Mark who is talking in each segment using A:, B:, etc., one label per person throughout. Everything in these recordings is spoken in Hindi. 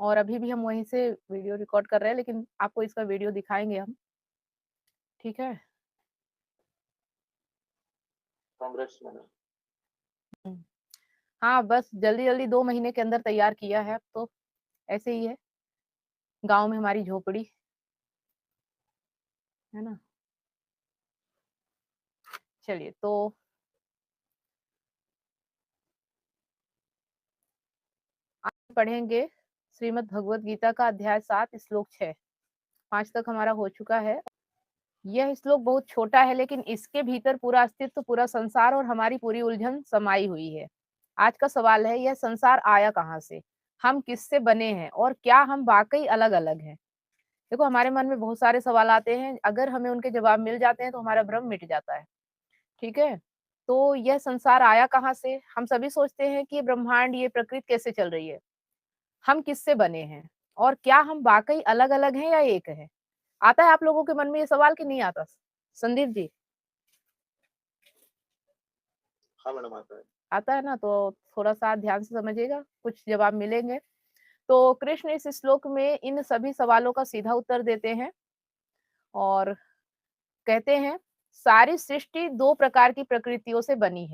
A: और अभी भी हम वहीं से वीडियो रिकॉर्ड कर रहे हैं, लेकिन आपको इसका वीडियो दिखाएँगे हम, ठीक है?
B: कांग्रेस मैडम।
A: हुँ। हाँ, बस जल्दी-जल्दी 2 महीने के अंदर तैयार किया है अब तो, ऐसे ही है, गाँव में हमारी झोपड़ी, है ना? चलिए तो आज पढ़ेंगे श्रीमद् भगवत गीता का अध्याय 7 श्लोक 6, 5 तक हमारा हो चुका है। यह श्लोक बहुत छोटा है, लेकिन इसके भीतर पूरा अस्तित्व, पूरा संसार और हमारी पूरी उलझन समाई हुई है। आज का सवाल है, यह संसार आया कहाँ से? हम किससे बने हैं और क्या हम वाक़ई अलग-अलग हैं? देखो, हमारे मन में बहुत सारे सवाल आते हैं, अगर हमें उनके जवाब मिल जाते हैं तो हमारा भ्रम मिट जाता है, ठीक है? तो यह संसार आया कहाँ से? हम सभी सोचते हैं कि ये ब्रह्मांड, ये प्रकृति कैसे चल रही है? हम किससे बने हैं? और क्या हम वाक़ई अलग-अलग हैं या एक हैं? आता है आप लोगों के मन में ये सवाल कि नहीं आता? संदीप जी,
B: हाँ मैडम, आता है।
A: आता है ना? तो थोड़ा-सा ध्यान से समझिएगा, कुछ जवाब मिलेंगे। तो कृष्ण इस श्लोक में इन सभी सवालों का सीधा उत्तर देते हैं और कहते हैं, सारी सृष्टि 2 प्रकार की प्रकृतियों से बनी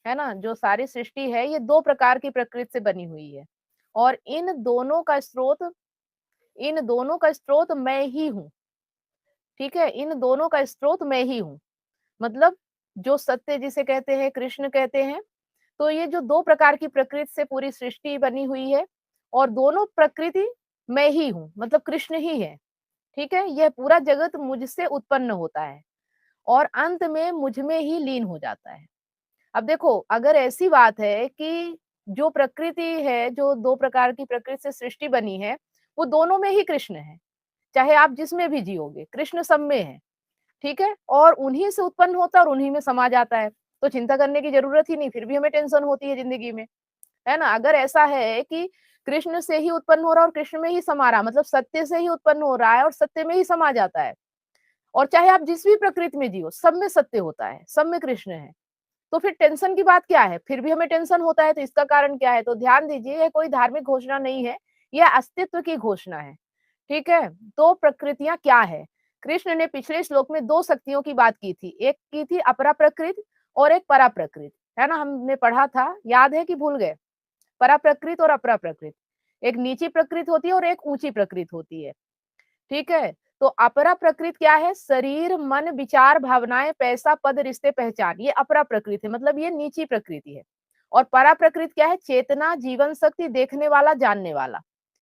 A: है ना? जो सारी सृष्टि है, ये 2 प्रकार की प्रकृति से बनी हुई है और इन दोनों का स्रोत मैं ही हूँ, ठीक है? इन दोनों का स्रोत मैं ही हूँ। मतलब जो सत्य जिसे कहते हैं, कृष्ण कहते हैं, तो ये जो 2 प्रकार की प्रकृति से पूरी सृष्टि बनी हुई है और दोनों प्रकृति मैं ही हूँ, मतलब कृष्ण ही है, ठीक है? यह पूरा जगत मुझसे उत्पन्न होता है और अंत में मुझ में ही लीन हो जाता है। अब देखो, अगर ऐसी बात है कि जो प्रकृति है, जो 2 प्रकार की प्रकृति से सृष्टि बनी है, वो दोनों में ही कृष्ण है। चाहे आप जिसमें भी जियोगे, कृष्ण सब में है, ठीक है? और उन्हीं से उत्पन्न होता है और उन्हीं में समा जाता है। तो चिंता करने की ज़रूरत ही नहीं, फिर भी हमें टेंशन होती है ज़िंदगी में, है ना? अगर ऐसा है कि कृष्ण से ही उत्पन्न हो रहा है और कृष्ण में ही समा रहा, मतलब सत्य से ही उत्पन्न हो रहा है और सत्य में ही समा जाता है। और चाहे आप जिस भी प्रकृति में जियो, सब में सत्य होता है, सब में कृष्ण है। तो फिर टेंशन की बात क्या है? फिर भी हमें टेंशन होता है, तो इसका कारण क्या है? तो ध्यान दीजिए, ये कोई धार्मिक घोषणा नहीं है, यह अस्तित्व की घोषणा है, ठीक है? 2 प्रकृतियाँ क्या है? कृष्ण ने पिछले श्लोक में 2 शक्तियों की बात की थी, एक की थी अपरा प्रकृति और एक परा प्रकृति, है ना? हमने पढ़ा था, याद है कि भूल गए? परा प्रकृति और अपरा प्रकृति। एक नीची प्रकृति होती है और एक ऊँची प्रकृति होती है, ठीक है? तो अपरा प्रकृति क्या है? शरीर, मन, विचार, भावनाएँ, पैसा, पद, रिश्ते, पहचान, ये अपरा प्रकृति है, मतलब ये नीची प्रकृति है। और परा प्रकृति क्या है? चेतना, जीवन शक्ति, देखने वाला, जानने वाला।